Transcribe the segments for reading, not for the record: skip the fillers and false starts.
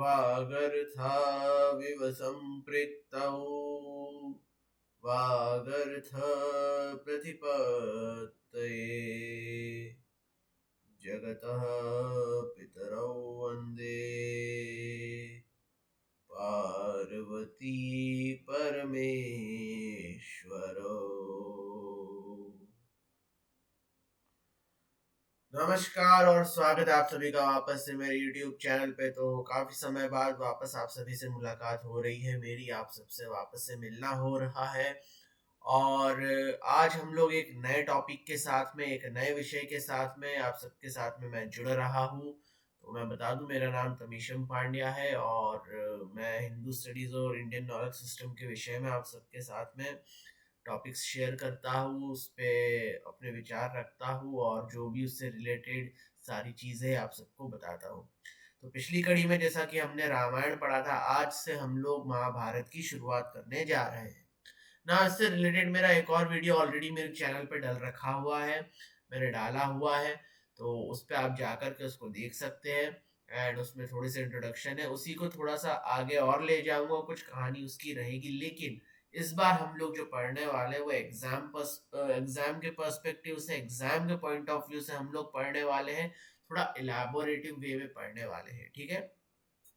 वागर्थाविव सम्पृक्तौ वागर्थ प्रतिपत्तये जगतः पितरौ वन्दे पार्वती परमेश्वरौ। नमस्कार और स्वागत है आप सभी का वापस से मेरे YouTube चैनल पे। तो काफी समय बाद वापस आप सभी से मुलाकात हो रही है मेरी, आप सबसे वापस से मिलना हो रहा है। और आज हम लोग एक नए टॉपिक के साथ में, एक नए विषय के साथ में आप सबके साथ में मैं जुड़ रहा हूँ। तो मैं बता दूं, मेरा नाम तमीशम पांड्या है और मैं हिंदू स्टडीज और इंडियन नॉलेज सिस्टम के विषय में आप सबके साथ में टॉपिक्स शेयर करता हूँ, उस पर अपने विचार रखता हूँ और जो भी उससे रिलेटेड सारी चीज़ें आप सबको बताता हूँ। तो पिछली कड़ी में जैसा कि हमने रामायण पढ़ा था, आज से हम लोग महाभारत की शुरुआत करने जा रहे हैं ना। इससे रिलेटेड मेरा एक और वीडियो ऑलरेडी मेरे चैनल पे डल रखा हुआ है, मैंने डाला हुआ है, तो उस पर आप जाकर के उसको देख सकते हैं। एंड उसमें थोड़ी सी इंट्रोडक्शन है, उसी को थोड़ा सा आगे और ले जाऊंगा, कुछ कहानी उसकी रहेगी। लेकिन इस बार हम लोग जो पढ़ने वाले हैं वो एग्जाम के पर्सपेक्टिव से, एग्जाम के पॉइंट ऑफ व्यू से हम लोग पढ़ने वाले हैं, थोड़ा इलाबोरेटिव वे में पढ़ने वाले हैं, ठीक है।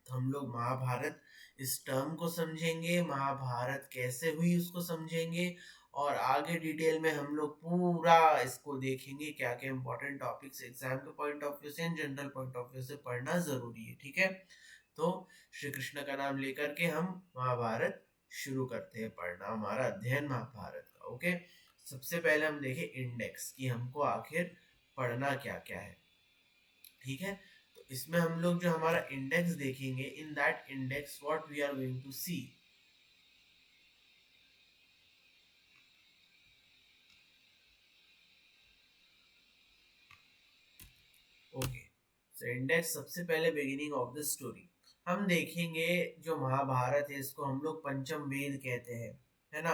तो हम लोग महाभारत इस टर्म को समझेंगे, महाभारत कैसे हुई उसको समझेंगे, और आगे डिटेल में हम लोग पूरा इसको देखेंगे, क्या क्या इंपॉर्टेंट टॉपिक्स एग्जाम के पॉइंट ऑफ व्यू से and general point of view से पढ़ना जरूरी है, ठीक है। तो श्री कृष्ण का नाम लेकर के हम महाभारत शुरू करते हैं पढ़ना, हमारा अध्ययन महाभारत का। ओके, सबसे पहले हम देखें इंडेक्स कि हमको आखिर पढ़ना क्या क्या है, ठीक है। तो इसमें हम लोग जो हमारा इंडेक्स देखेंगे, in that index what we are going to see. Okay, so index सबसे पहले बिगिनिंग ऑफ द स्टोरी हम देखेंगे। जो महाभारत है इसको हम लोग पंचम वेद कहते हैं, है ना।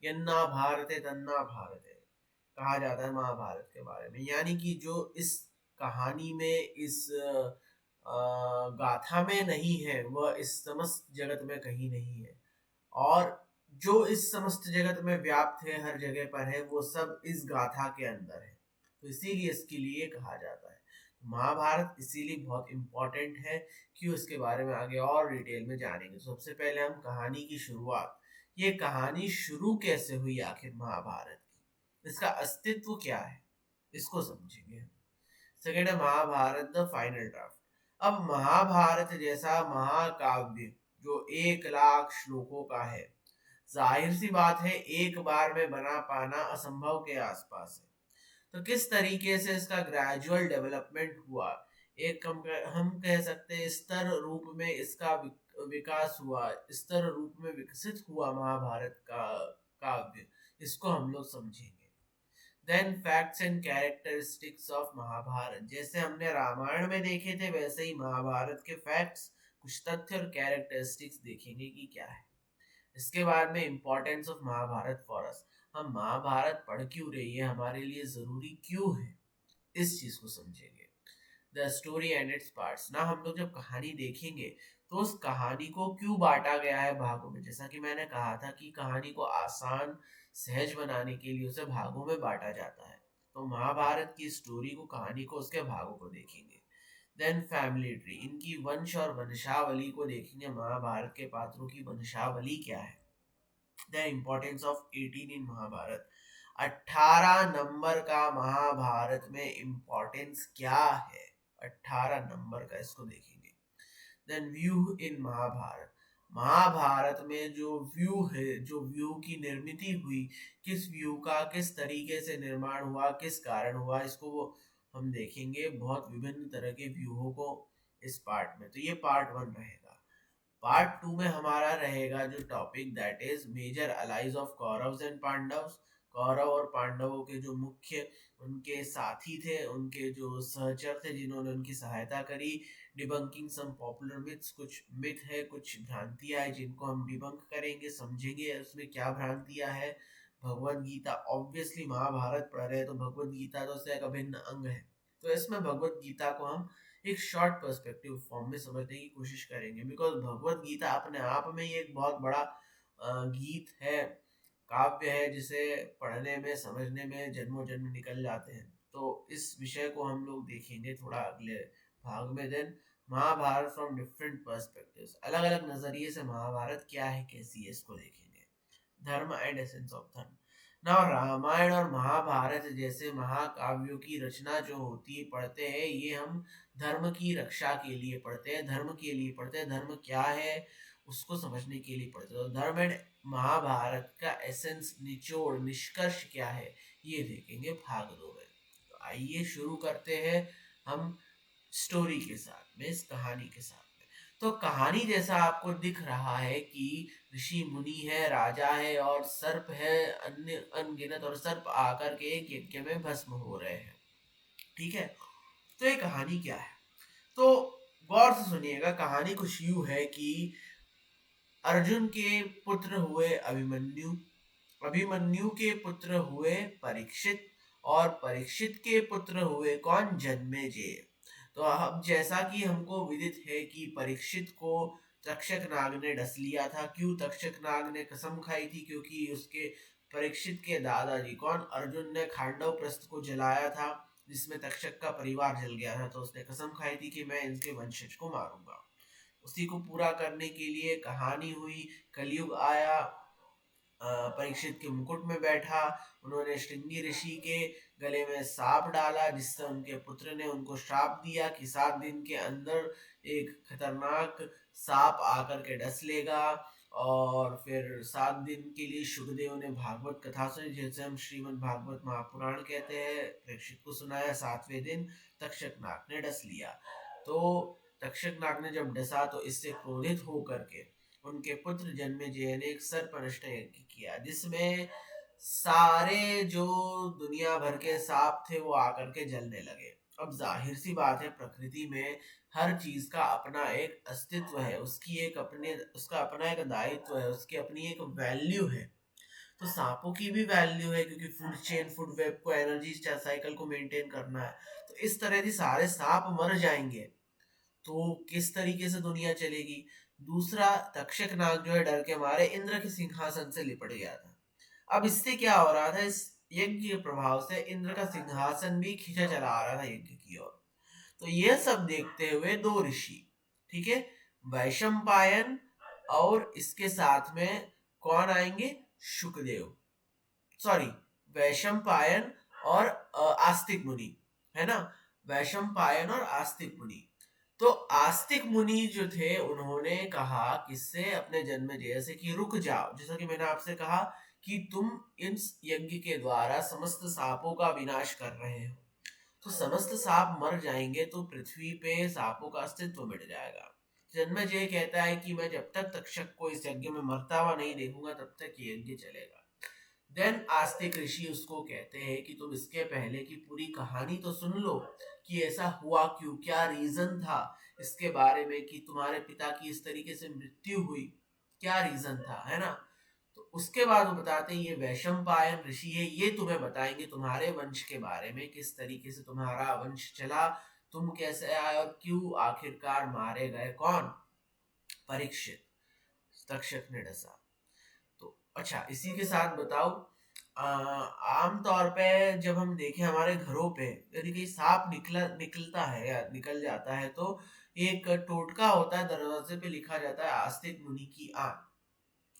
यन्ना भारत है तन्ना भारत है कहा जाता है महाभारत के बारे में। यानी कि जो इस कहानी में, इस गाथा में नहीं है, वह इस समस्त जगत में कहीं नहीं है। और जो इस समस्त जगत में व्याप्त है, हर जगह पर है, वो सब इस गाथा के अंदर है। तो इसीलिए इसके लिए कहा जाता है महाभारत। इसीलिए बहुत इंपॉर्टेंट है कि उसके बारे में आगे और डिटेल में जानेंगे। सबसे पहले हम कहानी की शुरुआत, ये कहानी शुरू कैसे हुई आखिर महाभारत की, इसका अस्तित्व क्या है, इसको समझेंगे। सेकेंड है महाभारत द फाइनल ड्राफ्ट। अब महाभारत जैसा महाकाव्य जो 1 लाख श्लोकों का है, जाहिर सी बात है एक बार में बना पाना असंभव के आसपास है। तो किस तरीके से इसका ग्रेजुअल डेवलपमेंट हुआ, एक हम कह सकते हैं स्तर रूप में इसका विकास हुआ, स्तर रूप में विकसित हुआ महाभारत का काव्य, इसको हम लोग समझेंगे। Then facts and characteristics of Mahabharat, जैसे हमने रामायण में देखे थे वैसे ही महाभारत के फैक्ट्स, कुछ तथ्य और कैरेक्टरिस्टिक्स देखेंगे कि क्या है। इसके बाद में importance of Mahabharat for us, हम महाभारत पढ़ क्यों रही है, हमारे लिए जरूरी क्यों है, इस चीज को समझेंगे। The story and its parts, ना हम लोग जब कहानी देखेंगे तो उस कहानी को क्यों बांटा गया है भागों में। जैसा कि मैंने कहा था कि कहानी को आसान सहज बनाने के लिए उसे भागों में बांटा जाता है। तो महाभारत की स्टोरी को, कहानी को, उसके भागों को देखेंगे। देन फैमिली ट्री, इनकी वंश और वंशावली को देखेंगे, महाभारत के पात्रों की वंशावली क्या है। The importance of 18 in Mahabharat, 18 number का महाभारत में इम्पोर्टेंस क्या है, 18 नंबर का, इसको देखेंगे। Then view in Mahabharat, Mahabharat में जो व्यू है, जो व्यू की निर्मित हुई, किस व्यू का किस तरीके से निर्माण हुआ, किस कारण हुआ, इसको वो हम देखेंगे। बहुत विभिन्न तरह के व्यूहों को इस पार्ट में। तो ये पार्ट 1 रहेगा। पार्ट 2 में हमारा रहेगा जो topic, that is major allies of Kauravs and Pandavs, Kaurav और पांडवों के जो मुख्य उनके साथी थे, उनके जो सहचर थे जिन्होंने उनकी सहायता करी। डिबंकिंग सम पॉपुलर मिथ्स, कुछ मिथ है, कुछ भ्रांतियां है जिनको हम डिबंक करेंगे, समझेंगे उसमें क्या भ्रांतियां है। भगवत गीता, ऑब्वियसली महाभारत पढ़ रहे हैं तो भगवत गीता तो उसका एक अभिन्न अंग है, तो इसमें भगवत गीता को हम एक शॉर्ट पर्सपेक्टिव फॉर्म में समझने की कोशिश करेंगे, बिकॉज भगवत गीता अपने आप में ही एक बहुत बड़ा गीत है, काव्य है, जिसे पढ़ने में समझने में जन्मों जन्म निकल जाते हैं। तो इस विषय को हम लोग देखेंगे थोड़ा अगले भाग में। Then Mahabharat from different perspectives, अलग अलग नजरिए से महाभारत क्या है, कैसी है, इसको देखेंगे। धर्म एंड एसेंस ऑफ धर्म। ना रामायण और महाभारत जैसे महाकाव्यों की रचना जो होती है, पढ़ते हैं, ये हम धर्म की रक्षा के लिए पढ़ते हैं, धर्म के लिए पढ़ते हैं, धर्म क्या है उसको समझने के लिए पढ़ते हैं। तो धर्म एंड महाभारत का एसेंस, निचोड़, निष्कर्ष क्या है, ये देखेंगे भाग 2 में। तो आइए शुरू करते हैं हम स्टोरी के साथ में, इस कहानी के साथ में। तो कहानी जैसा आपको दिख रहा है कि ऋषि मुनि है, राजा है और सर्प है, अन्य अनगिनत, और सर्प आकर के एक यज्ञ में भस्म हो रहे हैं। ठीक है, तो ये कहानी क्या है, तो गौर से सुनिएगा। कहानी कुछ यूं है कि अर्जुन के पुत्र हुए अभिमन्यु, अभिमन्यु के पुत्र हुए परीक्षित, और परीक्षित के पुत्र हुए कौन, जन्मेजय। तो अब जैसा कि हमको विदित है कि परीक्षित को तक्षक नाग ने डस लिया था। क्यों तक्षक नाग ने कसम खाई थी, क्योंकि उसके परीक्षित के दादाजी कौन, अर्जुन ने खांडव प्रस्थ को जलाया था, जिसमें तक्षक का परिवार जल गया था। तो उसने कसम खाई थी कि मैं इनके वंशज को मारूंगा। उसी को पूरा करने के लिए कहानी हुई, कलयुग आया, परीक्षित के मुकुट में बैठा, उन्होंने श्रृंगी ऋषि के गले में सांप डाला, जिससे उनके पुत्र ने उनको श्राप दिया कि 7 दिन के अंदर एक खतरनाक सांप आकर के डस लेगा। और फिर 7 दिन के लिए शुकदेव ने भागवत कथा सुनी, जैसे हम श्रीमद् भागवत महापुराण कहते हैं, परीक्षित को सुनाया। 7वें दिन तक्षक नाग ने डस लिया। तो तक्षक नाग ने जब डसा तो इससे क्रोधित होकर के उनके पुत्र जन्मेजय ने एक सर्पनष्ट यज्ञ किया, जिसमें सारे जो दुनिया भर के सांप थे वो आकर के जलने लगे। अब जाहिर सी बात है, प्रकृति में हर चीज का अपना एक अस्तित्व है, उसकी एक अपने, उसका अपना एक दायित्व है, उसकी अपनी एक वैल्यू है। तो सांपों की भी वैल्यू है, क्योंकि फूड चेन, फूड वेब को, एनर्जी साइकिल को मेंटेन करना है। तो इस तरह से सारे सांप मर जाएंगे तो किस तरीके से दुनिया चलेगी। दूसरा, तक्षक नाग जो है डर के मारे इंद्र के सिंहासन से लिपट गया था। अब इससे क्या हो रहा था, इस यज्ञ के प्रभाव से इंद्र का सिंहासन भी खींचा चला आ रहा था यज्ञ की ओर। तो यह सब देखते हुए 2 ऋषि, ठीक है, वैशंपायन और इसके साथ में कौन आएंगे, शुकदेव, सॉरी, वैशंपायन और आस्तिक मुनि, है ना, वैशंपायन और आस्तिक मुनि। तो आस्तिक मुनि जो थे उन्होंने कहा किससे, अपने जन्मेजय से, कि रुक जाओ, जैसा कि मैंने आपसे कहा कि तुम इस यज्ञ के द्वारा समस्त सांपों का विनाश कर रहे हो, तो समस्त सांप मर जाएंगे तो पृथ्वी पे सांपों का अस्तित्व मिट जाएगा। जन्मेजय कहता है कि मैं जब तक तक्षक को इस यज्ञ में मरता हुआ नहीं देखूंगा तब तक ये यज्ञ चलेगा। देन आस्तिक ऋषि उसको कहते हैं कि तुम इसके पहले की पूरी कहानी तो सुन लो, कि ऐसा हुआ क्यों, क्या रीजन था इसके बारे में, कि तुम्हारे पिता की इस तरीके से मृत्यु हुई, क्या रीजन था, है ना। तो उसके बाद वो बताते हैं ये वैशंपायन ऋषि है, ये तुम्हें बताएंगे तुम्हारे वंश के बारे में, किस तरीके से तुम्हारा वंश चला, तुम कैसे आए और क्यों आखिरकार मारे गए, कौन, परीक्षित, तक्षक ने डसा। तो अच्छा, इसी के साथ बताओ, आम तौर पे जब हम देखें हमारे घरों पे, यदि कहीं सांप निकलता है या निकल जाता है, तो एक टोटका होता है, दरवाजे पे लिखा जाता है आस्तिक मुनि की आन।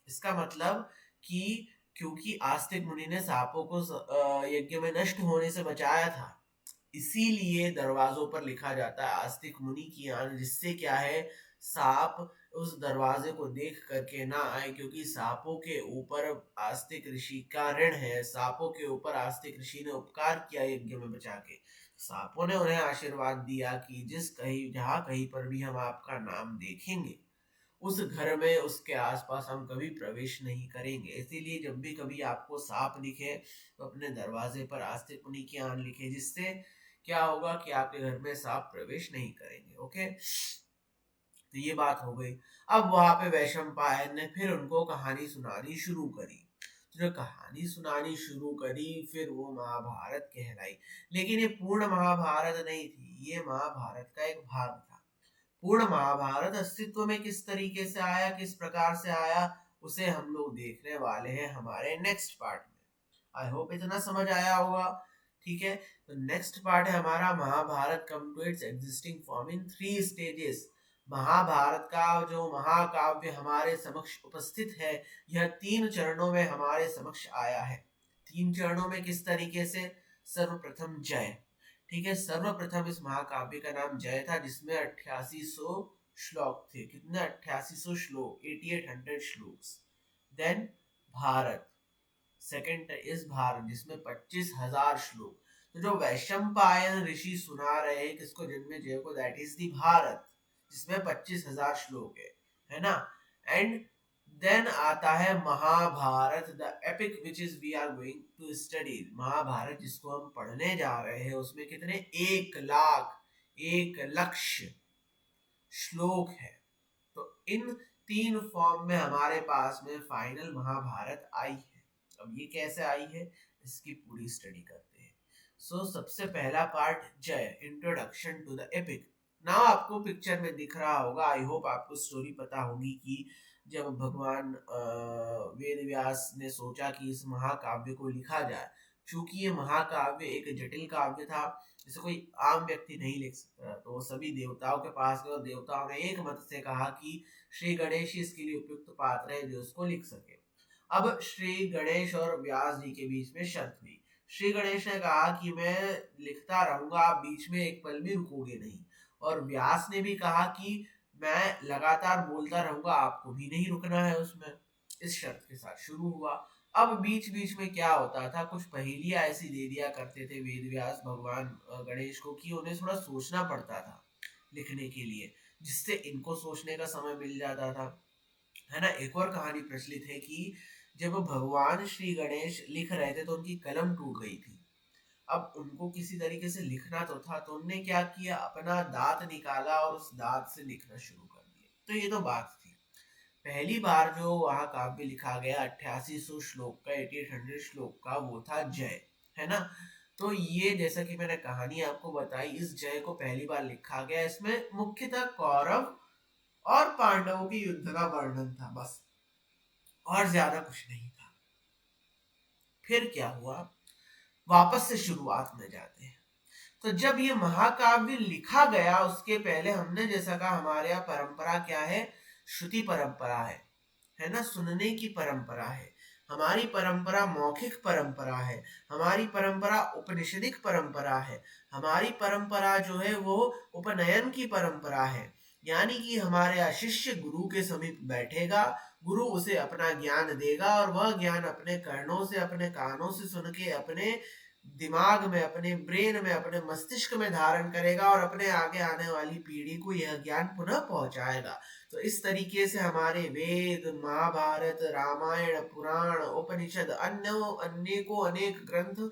इसका मतलब कि क्योंकि आस्तिक मुनि ने सांपों को यज्ञ में नष्ट होने से बचाया था, इसीलिए दरवाजों पर लिखा जाता है आस्तिक मुनि की आन, जिससे क्या है, सांप उस दरवाजे को देख करके ना आए, क्योंकि सांपों के ऊपर आस्तिक ऋषि का ऋण है, सांपों के ऊपर आस्तिक ऋषि ने उपकार किया यज्ञ में बचा के। सांपों ने उन्हें आशीर्वाद दिया कि जिस कहीं, जहां कहीं पर भी हम आपका नाम देखेंगे, उस घर में, उसके आसपास हम कभी प्रवेश नहीं करेंगे। इसीलिए जब भी कभी आपको सांप दिखे तो अपने दरवाजे पर आस्तिक मुनि की आन लिखे, जिससे क्या होगा कि आपके घर में सांप प्रवेश नहीं करेंगे। ओके, तो ये बात हो गई। अब वहां पे वैशंपायन ने फिर उनको कहानी सुनानी शुरू करी। जो कहानी सुनानी शुरू करी फिर वो महाभारत कहलाई। लेकिन ये पूर्ण महाभारत नहीं थी, ये महाभारत का एक भाग था। पूर्ण महाभारत अस्तित्व में किस तरीके से आया, किस प्रकार से आया, उसे हम लोग देखने वाले हैं हमारे नेक्स्ट पार्ट में। आई होप इतना समझ आया होगा। ठीक है, तो नेक्स्ट पार्ट है हमारा Mahabharat come to its existing form in 3 stages. Mahabharat का जो महाकाव्य हमारे समक्ष उपस्थित है, यह 3 चरणों में हमारे समक्ष आया है। 3 चरणों में किस तरीके से? सर्वप्रथम जय। ठीक है, सर्वप्रथम इस महाकाव्य का नाम जय था, जिसमें 8800 श्लोक थे। कितने? 8800 श्लोक, 8800 श्लोक्स। Then Bharat, second is Bharat, जिसमें 25,000 श्लोक। तो जो वैशंपायन ऋषि सुना रहे हैं किसको? जन्मे जय को, दैट इज दी भारत, जिसमें 25,000 श्लोक है ना। एंड देन आता है Mahabharat, the epic which is we are going to study. Mahabharat जिसको हम पढ़ने जा रहे हैं, उसमें कितने? 1,00,000 श्लोक है। तो इन 3 फॉर्म में हमारे पास में फाइनल महाभारत आई है। अब ये कैसे आई है, इसकी पूरी स्टडी करते हैं। सो सबसे पहला पार्ट Jaya, introduction to the epic. Now आपको पिक्चर में दिख रहा होगा, आई होप आपको स्टोरी पता होगी कि जब भगवान वेद व्यास ने सोचा कि इस महाकाव्य को लिखा जाए, चूंकि ये महाकाव्य एक जटिल काव्य था, इसे कोई आम व्यक्ति नहीं लिख सकता, तो वो सभी देवताओं के पास गए और देवताओं ने एक मत से कहा कि श्री गणेश इसके लिए उपयुक्त पात्र है जो इसको लिख सके। अब श्री गणेश और व्यास जी के बीच में शर्त हुई। श्री गणेश ने कहा कि मैं लिखता रहूंगा, आप बीच में एक पल भी रुकोगे नहीं। और व्यास ने भी कहा कि मैं लगातार बोलता रहूंगा, आपको भी नहीं रुकना है उसमें। इस शर्त के साथ शुरू हुआ। अब बीच बीच में क्या होता था, कुछ पहेलियां ऐसी दे दिया करते थे वेद व्यास भगवान गणेश को कि उन्हें थोड़ा सोचना पड़ता था लिखने के लिए, जिससे इनको सोचने का समय मिल जाता था, है ना। एक और कहानी प्रचलित है कि जब भगवान श्री गणेश लिख रहे थे तो उनकी कलम टूट गई थी। अब उनको किसी तरीके से लिखना तो था, तो उनने क्या किया, अपना दांत निकाला और उस दांत से लिखना शुरू कर दिया। तो ये तो बात थी। पहली बार जो वहां काव्य लिखा गया 8800 श्लोक का, 8800 श्लोक का, वो था जय, है ना। तो ये जैसा कि मैंने कहानी आपको बताई, इस जय को पहली बार लिखा गया। इसमें मुख्यतः कौरव और पांडवों के युद्ध का वर्णन था, बस, और ज्यादा कुछ नहीं था। फिर क्या हुआ, वापस से शुरुआत में जाते हैं। तो जब ये महाकाव्य लिखा गया, उसके पहले हमने जैसा कहा हमारे यहाँ परंपरा क्या है, श्रुति परंपरा है ना, सुनने की परंपरा है। हमारी परंपरा मौखिक परंपरा है, हमारी परंपरा उपनिषदिक परंपरा है, हमारी परंपरा जो है वो उपनयन की परंपरा है। यानी कि हमारे शिष्य गुरु के समीप बैठेगा, गुरु उसे अपना ज्ञान देगा और वह ज्ञान अपने कर्णों से, अपने कानों से सुन के अपने दिमाग में, अपने ब्रेन में, अपने मस्तिष्क में धारण करेगा और अपने आगे आने वाली पीढ़ी को यह ज्ञान पुनः पहुंचाएगा। तो इस तरीके से हमारे वेद, महाभारत, रामायण, पुराण, उपनिषद, अनेकों अनेक ग्रंथ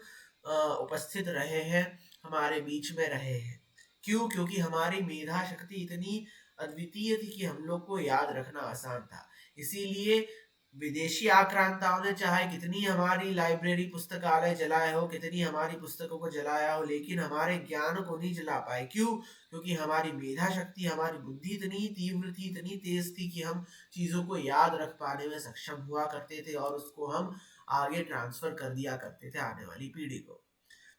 उपस्थित रहे हैं, हमारे बीच में रहे हैं। क्यों? क्योंकि हमारी मेधा शक्ति इतनी अद्वितीय थी कि हम लोग को याद रखना आसान था। इसीलिए विदेशी आक्रांताओं ने चाहे कितनी हमारी लाइब्रेरी पुस्तकालय जलाए हो, कितनी हमारी पुस्तकों को जलाया हो, लेकिन हमारे ज्ञान को नहीं जला पाए। क्यों? क्योंकि हमारी मेधा शक्ति, हमारी बुद्धि इतनी तीव्र थी, इतनी तेज थी कि हम चीजों को याद रख पाने में सक्षम हुआ करते थे और उसको हम आगे ट्रांसफर कर दिया करते थे आने वाली पीढ़ी को।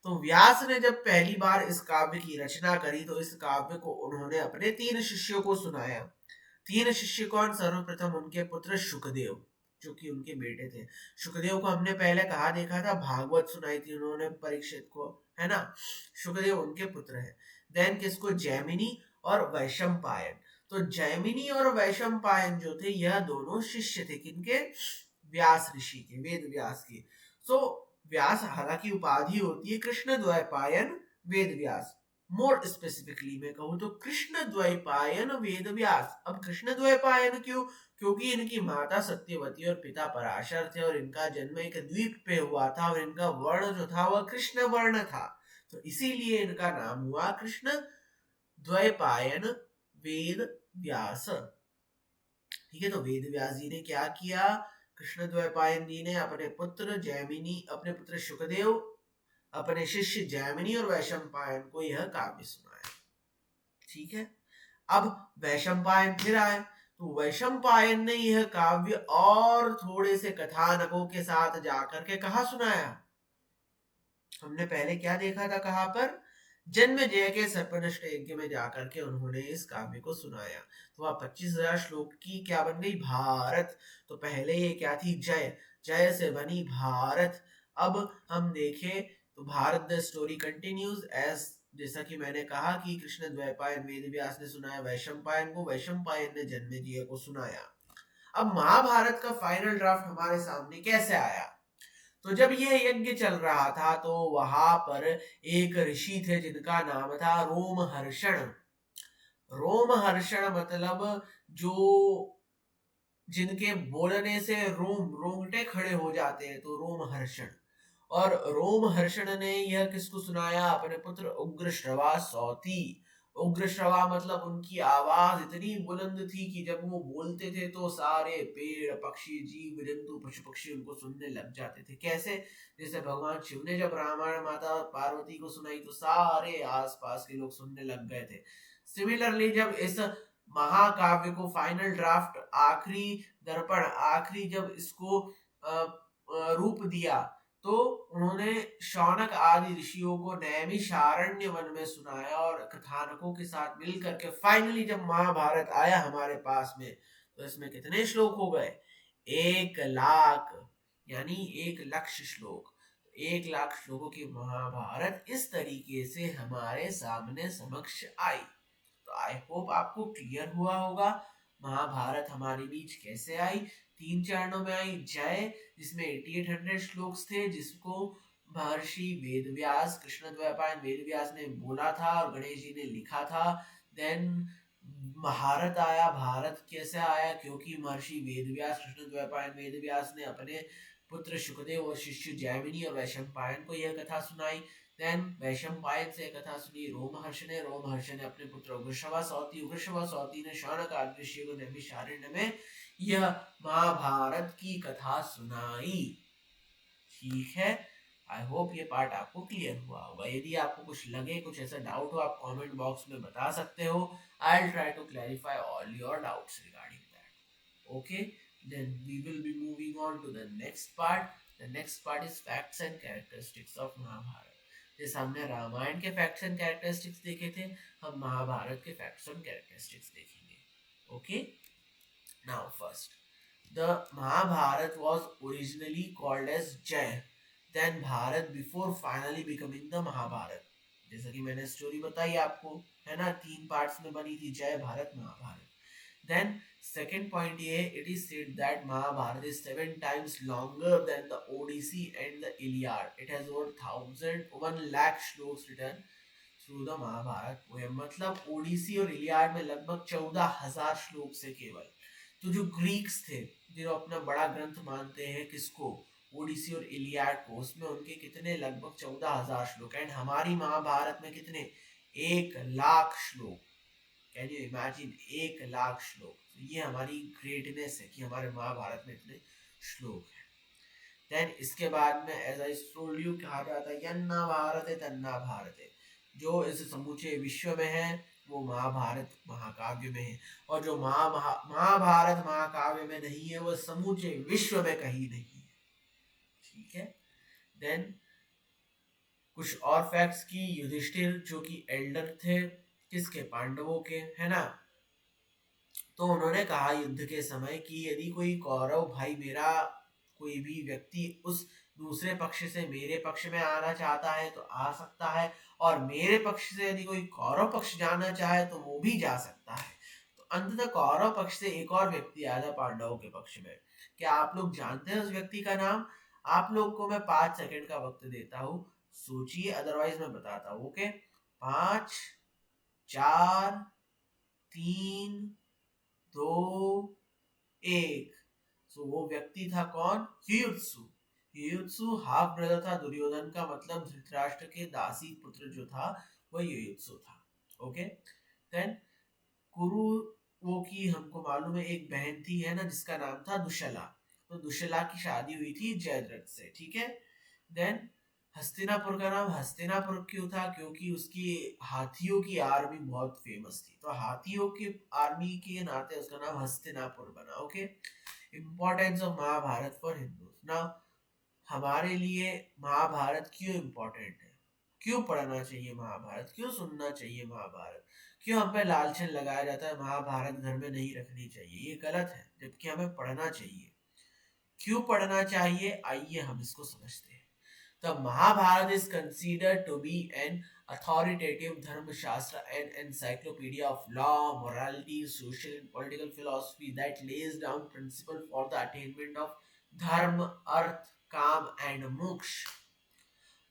तो व्यास ने जब पहली बार इस काव्य की रचना करी, तो इस काव्य को उन्होंने अपने 3 शिष्यों को सुनाया। 3 शिष्य कौन? सर्वप्रथम उनके पुत्र शुकदेव, जो कि उनके बेटे थे। शुकदेव को हमने पहले कहा देखा था, भागवत सुनाई थी उन्होंने परीक्षित को, है ना। शुकदेव उनके पुत्र है। देन किसको? जैमिनी और वैशंपायन। तो जैमिनी और वैशंपायन जो थे, यह दोनों शिष्य थे किनके? व्यास ऋषि के, वेद व्यास के। सो व्यास हालांकि उपाधि होती है कृष्ण द्वैपायन वेद व्यास। मोर स्पेसिफिकली मैं कहूं तो कृष्ण द्वैपायन वेद व्यास। अब कृष्ण द्वैपायन क्यों? क्योंकि इनकी माता सत्यवती और पिता पराशर थे और इनका जन्म एक द्वीप पे हुआ था और इनका वर्ण जो था वह कृष्ण वर्ण था, तो इसीलिए इनका नाम हुआ कृष्ण द्वैपायन वेद व्यास। ठीक है, तो वेद व्यास जी ने क्या किया कृष्णद्वैपायन जी ने अपने पुत्र शुकदेव, अपने शिष्य जैमिनी और वैशंपायन को यह काव्य सुनाया। ठीक है, अब वैशंपायन फिर आए, तो वैशंपायन ने यह काव्य और थोड़े से कथानकों के साथ जाकर के कहा सुनाया। हमने पहले क्या देखा था, कहां पर, जन्मेजय के सर्पदष्ट यज्ञ में जाकर के उन्होंने इस काव्य को सुनाया। तो वह 25,000 श्लोक की क्या बन गई, भारत। तो पहले ये क्या थी, जय, जय से बनी भारत। अब हम देखें तो Bharat the story continues as, जैसा कि मैंने कहा कि कृष्णद्वैपायन वेद व्यास ने सुनाया वैशंपायन को, वैशंपायन ने जन्मेजय को सुनाया। अब महाभारत का फाइनल ड्राफ्ट हमारे सामने कैसे आया, तो जब यह यज्ञ चल रहा था तो वहां पर एक ऋषि थे जिनका नाम था रोमहर्षण। रोमहर्षण मतलब जो, जिनके बोलने से रोंगटे खड़े हो जाते हैं, तो रोमहर्षण। और रोमहर्षण ने यह किसको सुनाया, अपने पुत्र उग्रश्रवा सौती। उग्रश्रवा मतलब उनकी आवाज इतनी बुलंद थी कि जब वो बोलते थे तो सारे पेड़ पक्षी जीव जंतु पशु पक्षी उनको सुनने लग जाते थे। कैसे, जैसे भगवान शिव ने जब रामायण माता पार्वती को सुनाई तो सारे आसपास के लोग सुनने लग गए थे। सिमिलरली जब इस महाकाव्य को फाइनल ड्राफ्ट, आखिरी दर्पण, आखिरी जब इसको रूप दिया, तो उन्होंने शौनक आदि ऋषियों को नैमिषारण्य वन में सुनाया और कथानकों के साथ मिलकर के फाइनली जब महाभारत आया हमारे पास में, तो इसमें कितने श्लोक हो गए, 1,00,000, यानी 1,00,000 श्लोक। 1,00,000 श्लोकों की महाभारत इस तरीके से हमारे सामने समक्ष आई। तो आई होप आपको क्लियर हुआ होगा महाभारत हमारे बीच कैसे आई। 3 चरणों में आई, जय जिसमें 8800 श्लोक थे, जिसको महर्षि वेदव्यास, कृष्णद्वैपायन वेदव्यास ने बोला था और गणेश जी ने लिखा था। देन महारत आया। भारत कैसे आया, क्योंकि महर्षि वेदव्यास, कृष्णद्वैपायन वेदव्यास ने अपने पुत्र शुकदेव और शिष्य जैमिनी और वैशंपायन को यह कथा सुनाई। देन वैशंपायन से कथा सुनी रोमहर्ष ने, रोमहर्ष ने अपने पुत्र उग्रश्रवा सौती, उग्रश्रवा सौती ने शौनक आदि ऋषि को नैमिषारण्य में यह महाभारत की कथा सुनाई। ठीक है, आई होप ये पार्ट आपको क्लियर हुआ होगा। यदि आपको कुछ लगे, कुछ ऐसा डाउट हो, आप कमेंट बॉक्स में बता सकते हो। I will try to clarify all your doubts regarding that. Okay, then we will be moving on to the next part. The next part is facts and characteristics of Mahabharat. जैसे हमने रामायण के facts and characteristics देखे थे, हम महाभारत के facts and characteristics देखेंगे। Okay, now first, the Mahabharat was originally called as Jay, then Bharat before finally becoming the Mahabharat. जैसा कि मैंने स्टोरी बताई आपको, है ना, 3 पार्ट्स में बनी थी, जय, Bharat, Mahabharat. Then second point ये, it is said that Mahabharata is 7 times longer than the Odyssey and the Iliad. It has over 1,00,000 श्लोक written through the Mahabharata poem। मतलब ओडिसी और इलियाड में लगभग 14,000 श्लोक से केवल। तो जो ग्रीक्स थे, जो अपना बड़ा ग्रंथ मानते हैं किसको, ओडिसी और इलियाड को, उसमें उनके कितने, लगभग 14,000 श्लोक। एंड हमारी महाभारत में कितने, 1,00,000 श्लोक। कैन यू इमेजिन, 1,00,000 श्लोक। ये हमारी ग्रेटनेस है कि हमारे महाभारत में इतने श्लोक हैं। देन इसके बाद में एज आई टोल्ड यू कहा जाता है यन्ना भारत है तन्ना भारत है। जो इस समूचे विश्व में है वो महाभारत महाकाव्य में है, और जो महाभारत महाकाव्य में नहीं है वो समूचे विश्व में कहीं नहीं है। ठीक है, देन कुछ और फैक्ट्स की, युधिष्ठिर जो कि एल्डर थे किसके, पांडवों के, है ना, तो उन्होंने कहा युद्ध के समय कि यदि कोई कौरव भाई मेरा, कोई भी व्यक्ति उस दूसरे पक्ष से मेरे पक्ष में आना चाहता है तो आ सकता है, और मेरे पक्ष से यदि कोई कौरव पक्ष जाना चाहे तो वो भी जा सकता है। तो अंततः कौरव पक्ष से एक और व्यक्ति आया था पांडवों के पक्ष में। क्या आप लोग जानते हैं उस व्यक्ति का नाम? आप लोग को मैं 5 सेकंड का वक्त देता हूँ, सोचिए, अदरवाइज मैं बताता हूँ। ओके, 5, 4, 3, 2, 1। सो वो व्यक्ति था कौन? युयुत्सु। युयुत्सु हाफ ब्रदर था दुर्योधन का, मतलब धृतराष्ट्र के दासी पुत्र जो था वह युयुत्सु था। ओके, देन कुरु वो की हमको मालूम है एक बहन थी, है ना, जिसका नाम था दुशला। तो दुशला की शादी हुई थी जयद्रथ से, ठीक है। देन हस्तिनापुर का नाम हस्तिनापुर क्यों था? क्योंकि उसकी हाथियों की आर्मी बहुत फेमस थी, तो हाथियों की आर्मी के नाते उसका नाम हस्तिनापुर बना। Okay. Importance of Mahabharat for Hindus. Now हमारे लिए महाभारत क्यों इम्पोर्टेंट है, क्यों पढ़ना चाहिए महाभारत, क्यों सुनना चाहिए महाभारत, क्यों हम पे लालचन लगाया जाता है महाभारत घर में नहीं रखनी चाहिए, ये गलत है, जबकि हमें पढ़ना चाहिए। क्यों पढ़ना चाहिए, आइए हम इसको समझते हैं। The Mahabharata is considered to be an authoritative dharmashastra and encyclopedia of law, morality, social and political philosophy that lays down principles for the attainment of dharma, arth, काम and मोक्ष।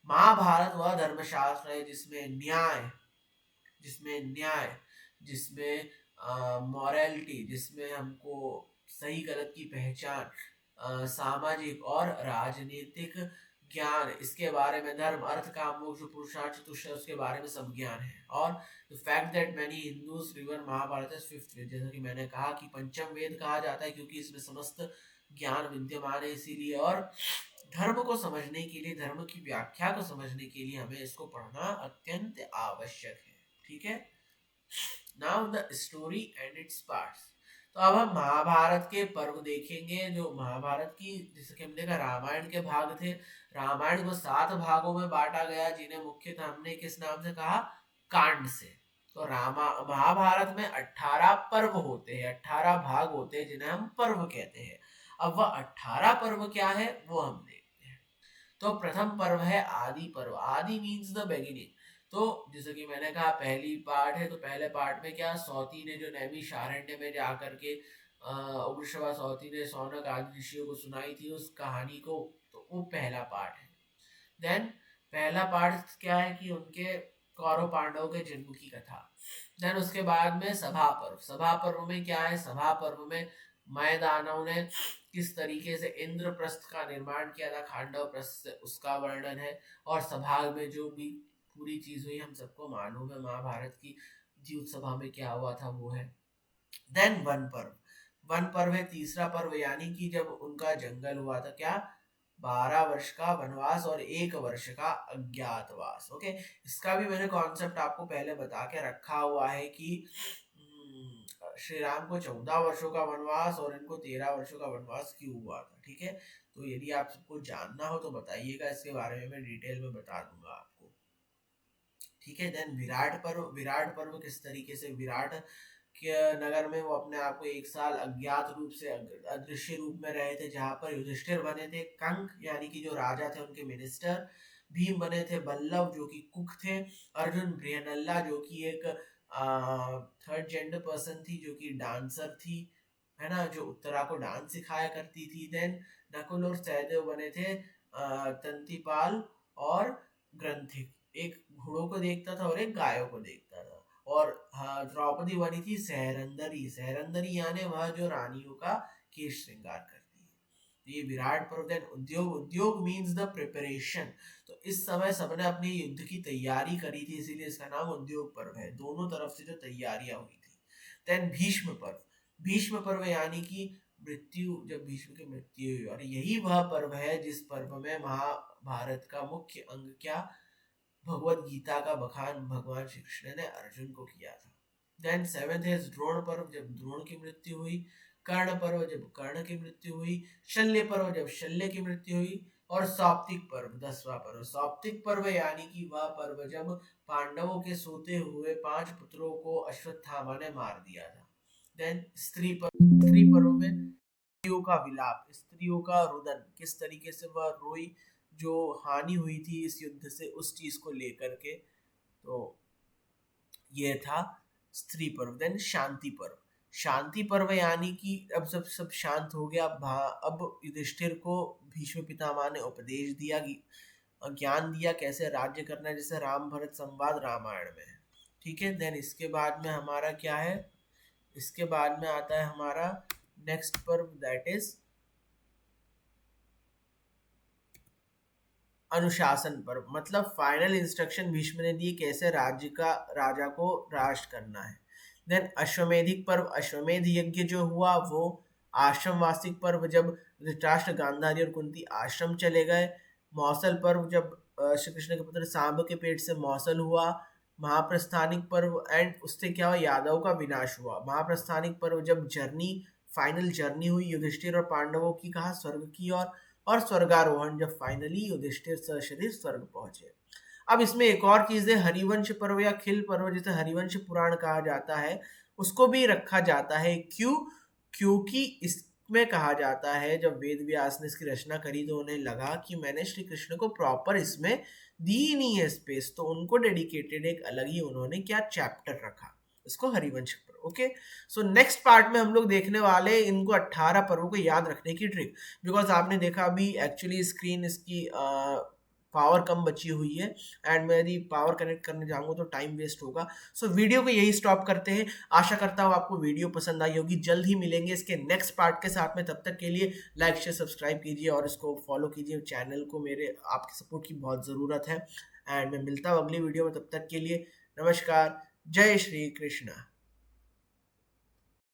महाभारत वह धर्मशास्त्र है जिसमें न्याय, जिसमें मॉरलिटी, जिसमें हमको सही गलत की पहचान, सामाजिक और राजनीतिक ज्ञान, इसके बारे में धर्म अर्थ काम मोक्ष जो पुरुषार्थ चतुष्टय उसके बारे में सब ज्ञान है। और the fact that many Hindus revere Mahabharata as fifth Veda, जैसा कि मैंने कहा कि पंचम वेद कहा जाता है क्योंकि इसमें समस्त ज्ञान विद्यमान है इसीलिए। और धर्म को समझने के लिए, धर्म की व्याख्या को समझने के लिए हमें इसको पढ़ना अत्यंत आवश्यक है, ठीक है। Now the story and its parts. तो अब हम महाभारत के पर्व देखेंगे। जो महाभारत की, जैसे कि हमने कहा रामायण के भाग थे, रामायण को 7 भागों में बांटा गया जिन्हें मुख्यतः हमने किस नाम से कहा, कांड से। तो महाभारत में 18 पर्व होते हैं, 18 भाग होते हैं जिन्हें हम पर्व कहते हैं। अब वह 18 पर्व क्या है वो हम देखते हैं। तो प्रथम पर्व है आदि पर्व। आदि मीन्स द बिगिनिंग। तो जैसे कि मैंने कहा पहली पार्ट है, तो पहले पार्ट में क्या, सौती ने जो नैमिषारण्य में जाकर के उग्रश्रवा सौती ने सौनक आदि ऋषियों को सुनाई थी उस कहानी को, तो वो पहला पार्ट है। देन पहला पार्ट क्या है कि उनके कौरव पांडवों के जन्म की कथा। देन उसके बाद में सभा पर्व। सभा पर्व में क्या है, सभा पर्व में मय दानव ने किस तरीके से इंद्रप्रस्थ का निर्माण किया था खांडव प्रस्थ से, उसका वर्णन है। और सभा में जो भी पूरी चीज हुई हम सबको मालूम है, महाभारत की जीत सभा में क्या हुआ था वो है। देन वन पर्व। वन पर्व है तीसरा पर्व, यानी कि जब उनका जंगल हुआ था, क्या, 12 वर्ष का वनवास और 1 वर्ष का अज्ञातवास। ओके। इसका भी मैंने कॉन्सेप्ट आपको पहले बता के रखा हुआ है कि श्री राम को 14 वर्षों का वनवास और इनको 13 वर्षों का वनवास क्यों हुआ था, ठीक है। तो यदि आप सबको जानना हो तो बताइएगा, इसके बारे में मैं डिटेल में बता दूंगा आपको, ठीक है। देन विराट पर्व। विराट पर्व किस तरीके से, विराट के नगर में वो अपने आप को 1 साल अज्ञात रूप से, अदृश्य रूप में रहे थे, जहां पर युधिष्ठिर बने थे कंक यानी कि जो राजा थे उनके मिनिस्टर, भीम बने थे बल्लभ जो कि कुक थे, अर्जुन ब्रियनल्ला जो कि एक थर्ड जेंडर पर्सन थी जो कि डांसर थी, है ना, जो उत्तरा को डांस सिखाया करती थी। देन नकुल और सहदेव बने थे तंतीपाल और ग्रंथिक, एक घोड़ों को देखता था और एक गायों को देखता था। और हाँ, द्रौपदी बनी थी सहरंदरी। सहरंदरी यानी वह जो रानियों का केश श्रृंगार करती है। तो ये विराट पर्व। देन उद्योग। उद्योग मीन्स द प्रिपरेशन। तो इस समय सबने अपनी युद्ध की तैयारी करी थी, इसीलिए इसका नाम उद्योग पर्व है, दोनों तरफ से जो तैयारियां हुई थी। देन भीष्म पर्व। भीष्म पर्व यानी कि मृत्यु, जब भीष्म की मृत्यु हुई, और यही वह पर्व है जिस पर्व में महाभारत का मुख्य अंग क्या, भगवत गीता का बखान भगवान श्री कृष्ण ने अर्जुन को किया था। देन सेवेंथ है द्रोण पर्व, जब द्रोण की मृत्यु हुई। कर्ण पर्व, जब कर्ण की मृत्यु हुई। शल्य पर्व, जब शल्य की मृत्यु हुई। और सौप्तिक पर्व, 10वां पर्व। सौप्तिक पर्व यानी कि वह पर्व जब पांडवों के सोते हुए 5 पुत्रों को अश्वत्थामा ने मार दिया था। देन स्त्री पर्व। स्त्री पर्व में स्त्रियों का विलाप, स्त्रियों का रुदन, किस तरीके से वह रोई, जो हानि हुई थी इस युद्ध से उस चीज को लेकर के। तो ये था स्त्री पर्व। देन शांति पर्व। शांति पर्व यानी कि अब सब शांत हो गया, अब युधिष्ठिर को भीष्म पितामह ने उपदेश दिया, ज्ञान दिया कैसे राज्य करना है, जैसे राम भरत संवाद रामायण में है, ठीक है। देन इसके बाद में हमारा क्या है, इसके बाद में आता है हमारा नेक्स्ट पर्व, दैट इज अनुशासन पर्व। मतलब फाइनल इंस्ट्रक्शन भीष्म ने दिए कैसे राजा को राष्ट्र करना है। देन अश्वमेधिक पर्व। अश्वमेध यज्ञ जो हुआ वो आश्रम वार्षिक पर्व जब धृतराष्ट्र, गांधारी और कुंती आश्रम चले गए, मौसल पर्व जब श्री कृष्ण के पुत्र सांब के पेट से मौसल हुआ, महाप्रस्थानिक पर्व एंड उससे क्या हुआ, यादव का विनाश हुआ। महाप्रस्थानिक पर्व जब जर्नी, फाइनल जर्नी हुई युधिष्ठिर और पांडवों की, कहा स्वर्ग की ओर, और स्वर्गारोहण जब फाइनली युधिष्ठिर सशरीर स्वर्ग पहुंचे। अब इसमें एक और चीज है, हरिवंश पर्व या खिल पर्व जिसे हरिवंश पुराण कहा जाता है, उसको भी रखा जाता है। क्यों? क्योंकि इसमें कहा जाता है जब वेद व्यास ने इसकी रचना करी तो उन्हें लगा कि मैंने श्री कृष्ण को प्रॉपर इसमें दी नहीं है स्पेस, तो उनको डेडिकेटेड एक अलग ही उन्होंने क्या चैप्टर रखा, इसको हरिवंश पर्व। ओके, सो नेक्स्ट पार्ट में हम लोग देखने वाले इनको 18 पर्वों को याद रखने की ट्रिक, बिकॉज आपने देखा अभी एक्चुअली स्क्रीन इसकी पावर कम बची हुई है एंड मैं यदि पावर कनेक्ट करने जाऊंगा तो टाइम वेस्ट होगा। सो वीडियो को यही स्टॉप करते हैं। आशा करता हूँ आपको वीडियो पसंद आई होगी। जल्द ही मिलेंगे इसके नेक्स्ट पार्ट के साथ में, तब तक के लिए लाइक शेयर सब्सक्राइब कीजिए और इसको फॉलो कीजिए चैनल को, मेरे आपके सपोर्ट की बहुत ज़रूरत है। एंड मैं मिलता हूँ अगली वीडियो में, तब तक के लिए नमस्कार, जय श्री कृष्ण।